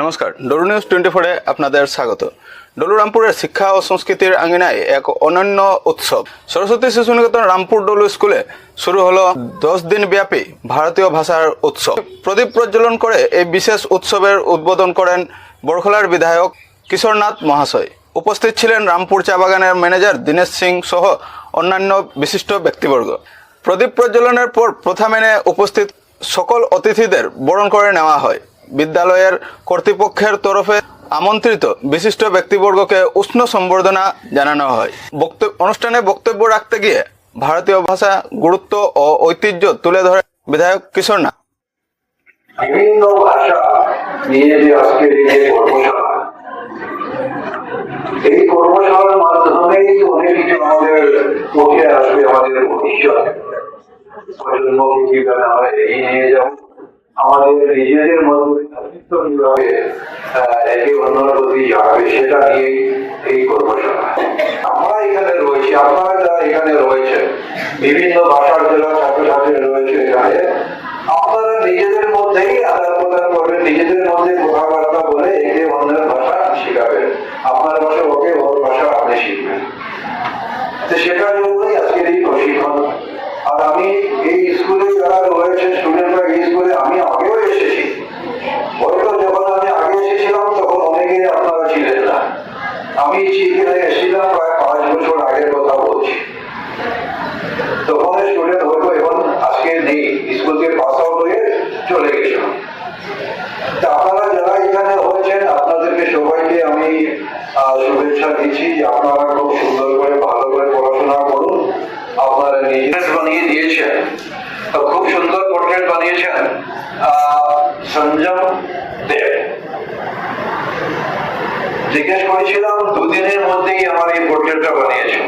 নমস্কার, ডলু নিউজ 24-এ আপনাদের স্বাগত। ডলু রামপুরের শিক্ষা ও সংস্কৃতির আঙিনায় এক অনন্য উৎসব সরস্বতী শিশু নিকেতন রামপুর ডলু স্কুলে শুরু হলো 10 দিন ব্যাপী ভারতীয় ভাষার উৎসব। প্রদীপ প্রজ্বলন করে এই বিশেষ উৎসবের উদ্বোধন করেন বড়খলার বিধায়ক কিশোরনাথ মহাশয়। উপস্থিত ছিলেন রামপুর চা বাগানের ম্যানেজার দীনেশ সিং সহ অন্যান্য বিশিষ্ট ব্যক্তিবর্গ। প্রদীপ প্রজ্বলনের পর প্রথা মেনে উপস্থিত সকল অতিথিদের বরণ করে নেওয়া হয়। বিদ্যালয়ের কর্তৃপক্ষের তরফে আমন্ত্রিত বিশিষ্ট ব্যক্তিবর্গকে উষ্ণ সম্বর্ধনা জানানো হয়। অনুষ্ঠানে বক্তব্য রাখতে গিয়ে ভারতীয় ভাষা গুরুত্ব ও ঐতিহ্য তুলে ধরে বিধায়ক কিশোরনাথ। বিভিন্ন ভাষা নিয়ে যে আজকের এই কর্মশালা, এই কর্মশালার মাধ্যমেই অনেক কিছু আমাদের উঠে আসবে। আমাদের ভবিষ্যৎ প্রজন্মকে কিভাবে আমরা এগিয়ে নিয়ে যাব, আমাদের নিজেদের মধ্যে কিভাবে একে অন্যের প্রতি যাবে, সেটা নিয়ে এই কর্মশালা। আমরা এখানে রয়েছি, আপনারা যারা এখানে রয়েছে, বিভিন্ন ভাষার যারা ছাত্রছাত্রী রয়েছে এখানে, আপনারা নিজেদের মধ্যেই আদান প্রদান করবেন, নিজেদের মধ্যে কথাবার্তা বলে একে অন্যের ভাষা শিখাবেন। আপনার ভাষা ওকে, ওর ভাষা আপনি শিখবেন। সেটার জন্যই আজকের এই প্রশিক্ষণ। আর আমি এই স্কুলে যারা রয়েছে স্টুডেন্টরা, এই স্কুলে আমি আগেও এসেছি। হয়তো যখন আমি আগে এসেছিলাম তখন অনেকে আপনারা ছিলেন না। আমি এখানে এসেছিলাম প্রায় 5 বছর আগের কথা বলছি। তখন স্টুডেন্ট হয়তো এখন আজকে নেই, স্কুলকে পাস আউট হয়ে চলে গেছিল। আপনারা যারা এখানে হয়েছেন আপনাদেরকে সবাইকে আমি শুভেচ্ছা দিচ্ছি। আপনারা খুব সুন্দর করে ভালো করে পড়াশোনা করুন। আপনারা নিজের বানিয়ে দিয়েছেন, খুব সুন্দর পোর্ট্রেট বানিয়েছেন সঞ্জম দেব। জিজ্ঞেস করেছিলাম 2 দিনের মধ্যেই আমার এই পোর্ট্রেটটা বানিয়েছে।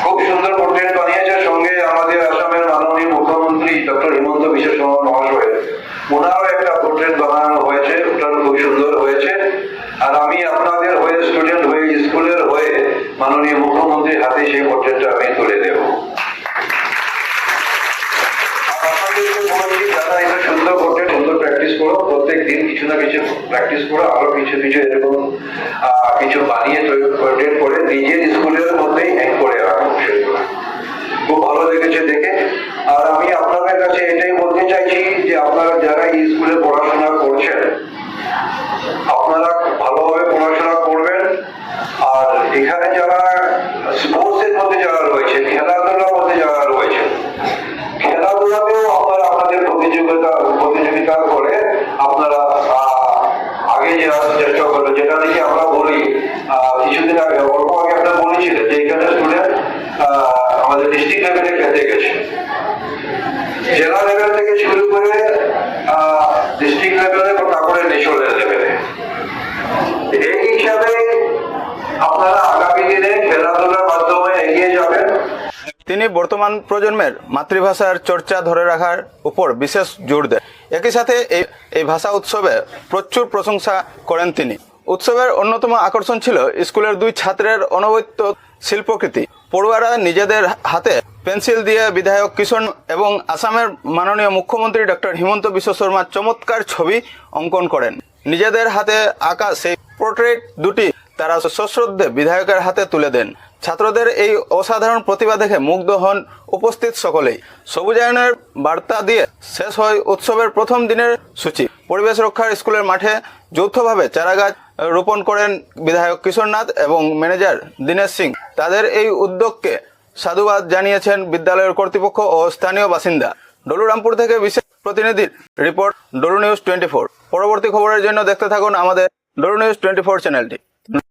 খুব সুন্দর পোর্ট্রেট বানিয়েছে। সঙ্গে আমাদের আসামের মাননীয় মুখ্যমন্ত্রী ডক্টর হিমন্ত বিশ্ব শর্মা মহাশয়, ওনারও একটা পোর্ট্রেট বানানো হয়েছে, ওটা খুব সুন্দর হয়েছে। আর আমি আপনাদের হয়ে, স্টুডেন্ট হয়ে, স্কুলের হয়ে মাননীয় মুখ্যমন্ত্রীর হাতে সেই পোর্ট্রেটটা আমি তুলে দেব। যারা এটা সুন্দর পোর্ট্রেট, সুন্দর প্র্যাকটিস করো, প্রত্যেক দিন কিছু না কিছু প্র্যাকটিস করো, আরো কিছু কিছু এরকম কিছু বানিয়ে পোর্ট্রেট করে নিজের স্কুলের মধ্যেই হ্যাং করে রাখো। খুব ভালো লেগেছে দেখে। আর আমি আপনাদের কাছে এটাই বলতে চাইছি যে আপনারা যারা এই স্কুলে পড়াশোনা করছেন, আপনারা ভালোভাবে পড়াশোনা করবেন। আর এখানে যারা স্পোর্টস এর মধ্যে যারা রয়েছে, খেলাধুলার মধ্যে যারা রয়েছে, খেলাধুলাতেও আপনারা আপনাদের প্রতিযোগিতা করে আপনারা আগে যাওয়ার চেষ্টা করবেন। যেটা দেখি আমরা বলি, কিছুদিন আগে অল্প আগে আপনারা বলেছিলেন যে এখানে স্টুডেন্ট আমাদের ডিস্ট্রিক্ট লেভেলে খেলতে গেছে। জেলা লেভেল থেকে শুরু করে ডিস্ট্রিক্ট লেভেলে, তারপরে ন্যাশনাল লেভেলে। এই হিসাবে আপনারা আগামী দিনে খেলাধুলার মাধ্যমে এগিয়ে যাবেন। তিনি বর্তমান প্রজন্মের মাতৃভাষার চর্চা ধরে রাখার উপর বিশেষ জোর দেন। একই সাথে এই ভাষা উৎসবে প্রচুর প্রশংসা করেন তিনি। উৎসবের অন্যতম আকর্ষণ ছিল স্কুলের 2 ছাত্রের অনবদ্য শিল্পকৃতি। পড়ুয়ারা নিজেদের হাতে পেন্সিল দিয়ে বিধায়ক কিশোর এবং আসামের মাননীয় মুখ্যমন্ত্রী ডক্টর হিমন্ত বিশ্ব শর্মার চমৎকার ছবি অঙ্কন করেন। নিজেদের হাতে আঁকা সেই পোর্ট্রেট দুটি তারা সশ্রদ্ধে বিধায়কের হাতে তুলে দেন। ছাত্রদের এই অসাধারণ প্রতিভা দেখে মুগ্ধ হন উপস্থিত সকলেই। সবুজায়নের বার্তা দিয়ে শেষ হয় উৎসবের প্রথম দিনের সূচি। পরিবেশ রক্ষার স্কুলের মাঠে যৌথভাবে চারাগাছ রোপণ করেন বিধায়ক কিশোরনাথ এবং ম্যানেজার দীনেশ সিং। তাদের এই উদ্যোগকে সাধুবাদ জানিয়েছেন বিদ্যালয়ের কর্তৃপক্ষ ও স্থানীয় বাসিন্দা। ডলু রামপুর থেকে বিশেষ প্রতিনিধির রিপোর্ট, ডলু নিউজ 24। পরবর্তী খবরের জন্য দেখতে থাকুন আমাদের ডলু নিউজ 24 চ্যানেলটি।